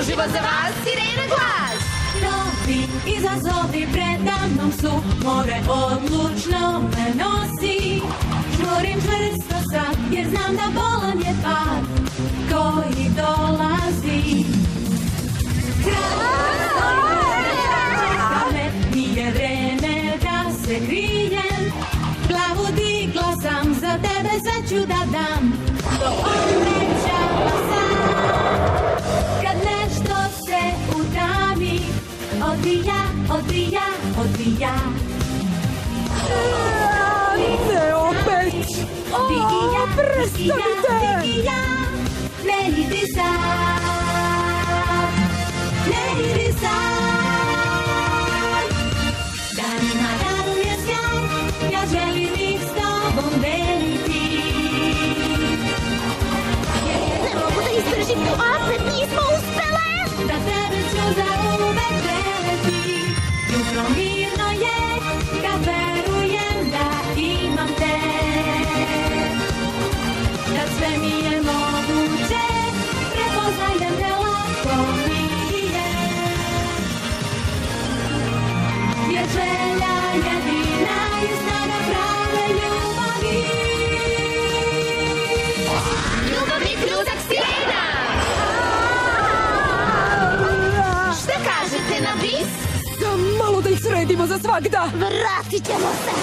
uživo za vas Sirena Glas. Novi izazovi predamnom su, more odlučno me nosi. Čvorim čvrsto sad, jer znam da bolan je pad koji dolazi. Nije vreme da se krijem, glavu digla sam, za tebe sve ću da dam. To obećala sam, kad nešto se utami, odvija, odvija, odvija. Ne opet! Prestanite! Ne idi sad, ne idi sad. Danima daruje sjaj, ja želim ih s tobom deliti. Ne mogu da izdržim, opet nismo uspele. Da tebe ću zauvek želeti. Jutro mirno je, kad verujem da imam te. Kad sve mi je moguće, prepoznajem te lako mi je. Jer želja jedina je snaga prave ljubavi. Ljubavni kružak Sirena. Šta kažete na bis? Malo da ih sredimo za svagda! Vratit ćemo se.